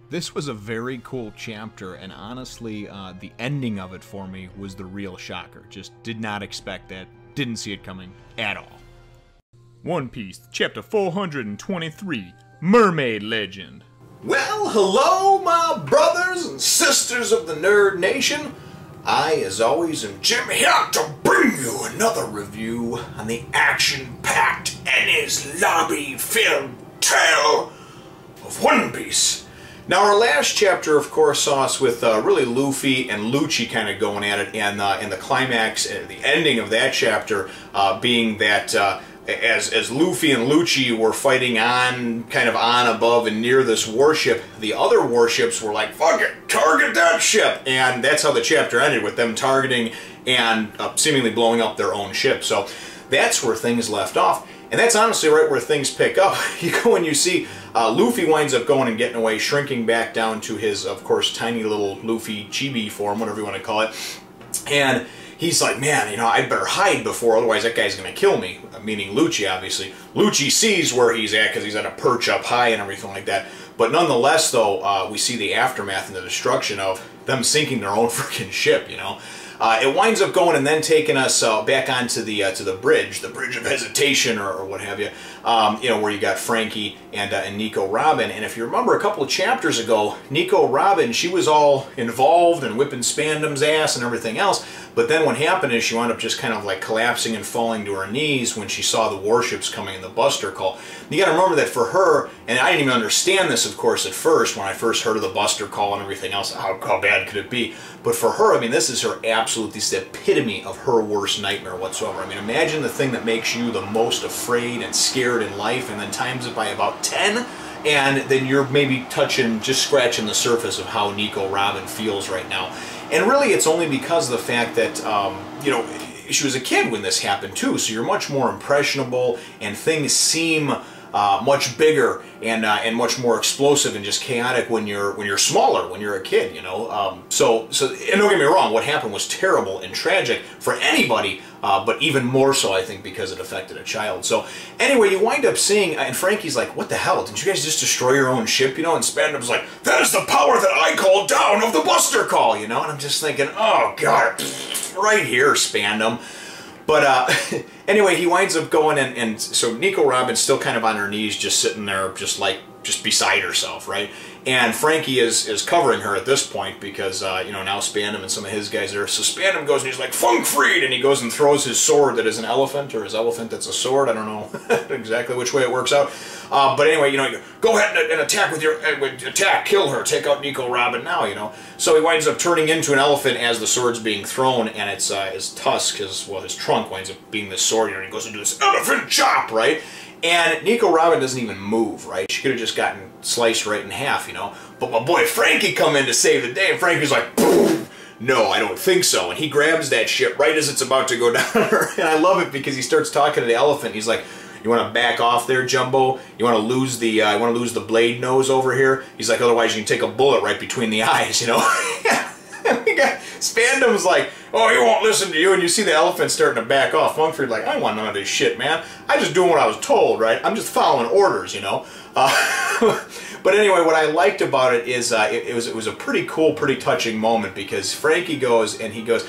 This was a very cool chapter, and honestly, the ending of it for me was the real shocker. Just did not expect that, didn't see it coming at all. One Piece, chapter 423, Mermaid Legend. Well, hello, my brothers and sisters of the Nerd Nation. I, as always, am Jim here to bring you another review on the action-packed Ennis Lobby-filled tale of One Piece. Now, our last chapter, of course, saw us with really Luffy and Lucci kind of going at it, and the climax, the ending of that chapter being that as Luffy and Lucci were fighting on, kind of on, above, and near this warship, the other warships were like, fuck it, target that ship! And that's how the chapter ended, with them targeting and seemingly blowing up their own ship. So that's where things left off. And that's honestly right where things pick up. You go and you see Luffy winds up going and getting away, shrinking back down to his, of course, tiny little Luffy chibi form, whatever you want to call it. And he's like, man, you know, I better hide before, otherwise that guy's going to kill me. Meaning Lucci, obviously. Lucci sees where he's at because he's at a perch up high and everything like that. But nonetheless, though, we see the aftermath and the destruction of them sinking their own freaking ship, you know. It winds up going and then taking us back onto the bridge of hesitation, or what have you. You know, where you got Frankie and Nico Robin. And if you remember a couple of chapters ago, Nico Robin, she was all involved and whipping Spandam's ass and everything else. But then what happened is she wound up just kind of like collapsing and falling to her knees when she saw the warships coming in the Buster Call. You got to remember that for her, and I didn't even understand this, of course, at first when I first heard of the Buster Call and everything else. How bad could it be? But for her, I mean, this is her absolute, this is the epitome of her worst nightmare whatsoever. I mean, imagine the thing that makes you the most afraid and scared in life, and then times it by about 10, and then you're maybe touching, just scratching the surface of how Nico Robin feels right now. And really, it's only because of the fact that, you know, she was a kid when this happened too, so you're much more impressionable, and things seem much bigger and much more explosive and just chaotic when you're smaller, when you're a kid, you know. So and don't get me wrong, what happened was terrible and tragic for anybody, but even more so, I think, because it affected a child. So anyway, you wind up seeing, and Frankie's like, what the hell? Did you guys just destroy your own ship, you know? And Spandam's like, that is the power that I call down of the Buster Call, you know? And I'm just thinking, oh God, right here, Spandam. But anyway, he winds up going, and so Nico Robin's still kind of on her knees, just sitting there, just beside herself, right? And Frankie is covering her at this point because, you know, now Spandam and some of his guys are. So Spandam goes and he's like, Funk Freed! And he goes and throws his sword that is an elephant, or his elephant that's a sword. I don't know exactly which way it works out. But anyway, you know, go ahead and attack with your, kill her, take out Nico Robin now, you know. So he winds up turning into an elephant as the sword's being thrown, and it's his tusk, his trunk winds up being this sword, you know, and he goes into this elephant chop, right? And Nico Robin doesn't even move, right? She could have just gotten sliced right in half, you know? But my boy Frankie come in to save the day, and Frankie's like, boom! No, I don't think so. And he grabs that ship right as it's about to go down her. And I love it because he starts talking to the elephant. He's like, you want to back off there, Jumbo? You want to lose the blade nose over here? He's like, otherwise you can take a bullet right between the eyes, you know? Spandam's like, oh, he won't listen to you, and you see the elephant starting to back off. Funkfreed like, I don't want none of this shit, man. I just doing what I was told, right? I'm just following orders, you know? But anyway, what I liked about it is it was a pretty cool, pretty touching moment, because Frankie goes, and he goes,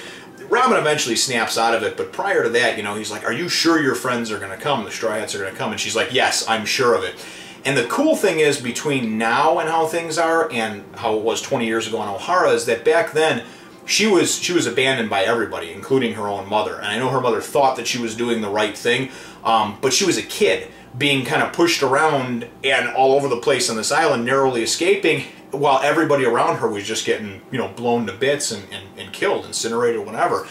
Robin eventually snaps out of it, but prior to that, you know, he's like, are you sure your friends are going to come? The Straw Hats are going to come? And she's like, yes, I'm sure of it. And the cool thing is, between now and how things are, and how it was 20 years ago on O'Hara, is that back then, she was abandoned by everybody, including her own mother. And I know her mother thought that she was doing the right thing, but she was a kid, being kind of pushed around and all over the place on this island, narrowly escaping, while everybody around her was just getting, you know, blown to bits and killed, incinerated, whatever.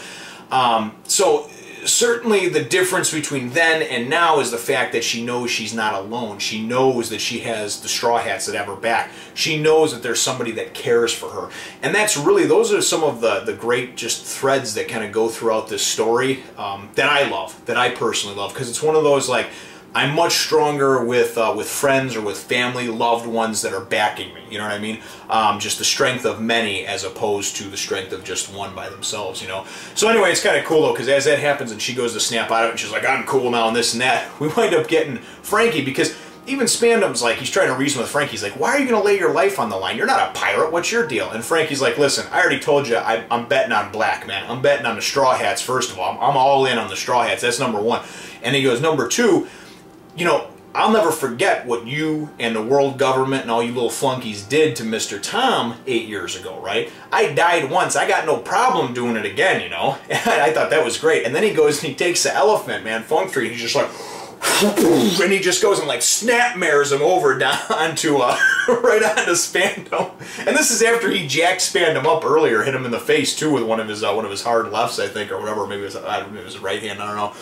So certainly the difference between then and now is the fact that she knows she's not alone. She knows that she has the Straw Hats that have her back. She knows that there's somebody that cares for her. And that's really, those are some of the great just threads that kind of go throughout this story that I love, that I personally love, because it's one of those, like, I'm much stronger with friends or with family, loved ones that are backing me, you know what I mean? Just the strength of many as opposed to the strength of just one by themselves, you know? So anyway, it's kind of cool though, because as that happens and she goes to snap out of it and she's like, I'm cool now and this and that, we wind up getting Frankie, because even Spandam's like, he's trying to reason with Frank. He's like, why are you going to lay your life on the line? You're not a pirate. What's your deal? And Frankie's like, listen, I already told you I'm betting on black, man. I'm betting on the Straw Hats, first of all. I'm all in on the Straw Hats. That's number one. And he goes, number two, you know, I'll never forget what you and the world government and all you little flunkies did to Mr. Tom 8 years ago, right? I died once. I got no problem doing it again, you know? And I thought that was great. And then he goes and he takes the elephant, man, Funk Tree, and he's just like, and he just goes and like snapmares him over down onto right onto Spandam. And this is after he jacked Spandam up earlier, hit him in the face too with one of his hard lefts, I think, or whatever. Maybe it was a right hand. I don't know.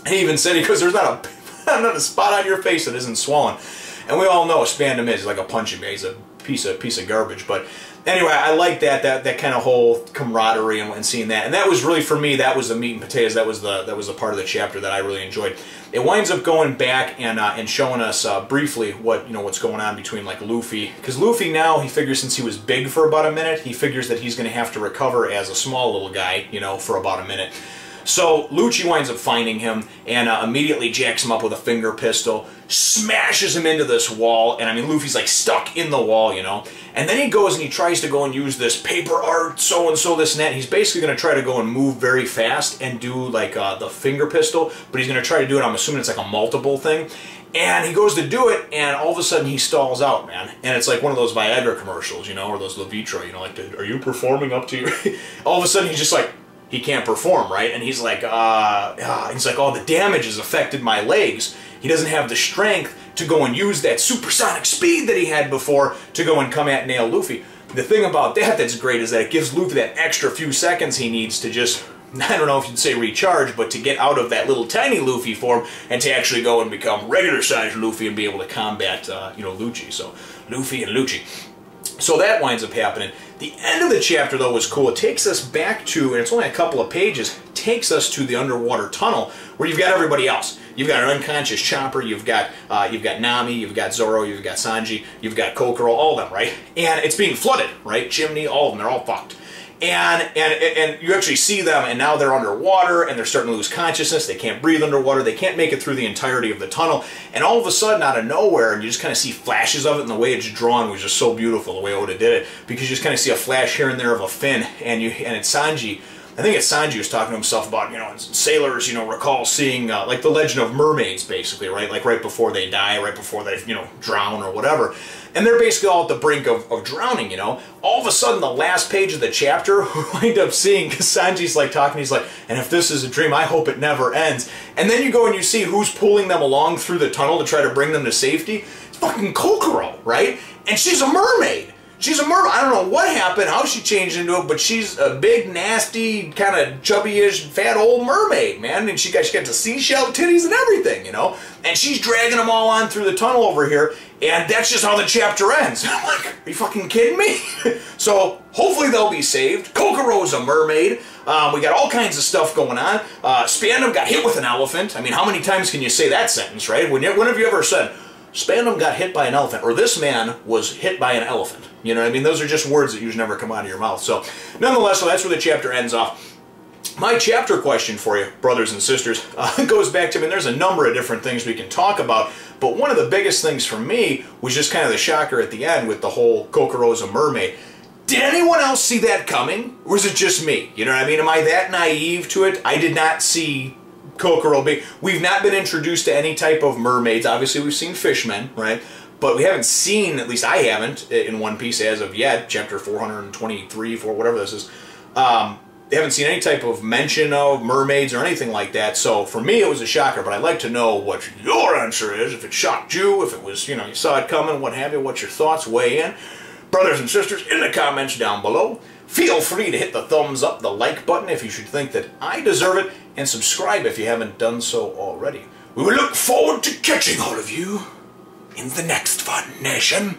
He even said, he goes, "There's not a spot on your face that isn't swollen." And we all know Spandam is like a punching bag. He's a piece of garbage. But anyway, I like that kind of whole camaraderie and seeing that. And that was really, for me, that was the meat and potatoes. That was the part of the chapter that I really enjoyed. It winds up going back and showing us briefly what's going on between like Luffy, because Luffy now, he figures, since he was big for about a minute, he figures that he's going to have to recover as a small little guy, you know, for about a minute. So Lucci winds up finding him and immediately jacks him up with a finger pistol, smashes him into this wall, and I mean, Luffy's like stuck in the wall, you know. And then he goes and he tries to go and use this paper art, so-and-so, this and that. He's basically going to try to go and move very fast and do like the finger pistol, but he's going to try to do it, I'm assuming it's like a multiple thing. And he goes to do it, and all of a sudden he stalls out, man. And it's like one of those Viagra commercials, you know, or those Levitra, you know, like, are you performing up to your... All of a sudden he's just like, he can't perform, right? And he's like, oh, the damage has affected my legs. He doesn't have the strength to go and use that supersonic speed that he had before to go and come at and nail Luffy. The thing about that that's great is that it gives Luffy that extra few seconds he needs to just, I don't know if you'd say recharge, but to get out of that little tiny Luffy form and to actually go and become regular-sized Luffy and be able to combat, Lucci. So, Luffy and Lucci. So that winds up happening. The end of the chapter, though, was cool. It takes us back to, and it's only a couple of pages, takes us to the underwater tunnel where you've got everybody else. You've got an unconscious Chopper, you've got Nami, you've got Zoro, you've got Sanji, you've got Kokoro, all of them, right? And it's being flooded, right? Chimney, all of them, they're all fucked. And you actually see them, and now they're underwater, and they're starting to lose consciousness. They can't breathe underwater. They can't make it through the entirety of the tunnel. And all of a sudden, out of nowhere, and you just kind of see flashes of it, and the way it's drawn was just so beautiful, the way Oda did it, because you just kind of see a flash here and there of a fin, and it's Sanji. I think it's Sanji who's talking to himself about, sailors, recall seeing, like the legend of mermaids, basically, right? Like right before they die, right before they, drown or whatever. And they're basically all at the brink of drowning, All of a sudden, the last page of the chapter, we wind up seeing, because Sanji's like talking, he's like, and if this is a dream, I hope it never ends. And then you go and you see who's pulling them along through the tunnel to try to bring them to safety. It's fucking Kokoro, right? And she's a mermaid. She's a mermaid. I don't know what happened, how she changed into it, but she's a big, nasty, kind of chubby-ish, fat old mermaid, man. And she got the seashell titties and everything, And she's dragging them all on through the tunnel over here, and that's just how the chapter ends. I'm like, are you fucking kidding me? So, hopefully they'll be saved. Kokoro's a mermaid. We got all kinds of stuff going on. Spandam got hit with an elephant. I mean, how many times can you say that sentence, right? When have you ever said, Spandam got hit by an elephant, or this man was hit by an elephant? You know what I mean? Those are just words that usually never come out of your mouth. So, nonetheless, that's where the chapter ends off. My chapter question for you, brothers and sisters, goes back to, there's a number of different things we can talk about, but one of the biggest things for me was just kind of the shocker at the end with the whole Kokoro's a mermaid. Did anyone else see that coming? Or was it just me? You know what I mean? Am I that naive to it? I did not see Kokoro being... We've not been introduced to any type of mermaids. Obviously, we've seen fishmen, right? But we haven't seen, at least I haven't, in One Piece as of yet, chapter 423, whatever this is, they haven't seen any type of mention of mermaids or anything like that. So for me, it was a shocker, but I'd like to know what your answer is, if it shocked you, if it was, you saw it coming, what have you, what's your thoughts, weigh in. Brothers and sisters, in the comments down below, feel free to hit the thumbs up, the like button if you should think that I deserve it, and subscribe if you haven't done so already. We will look forward to catching all of you in the next Fun Nation.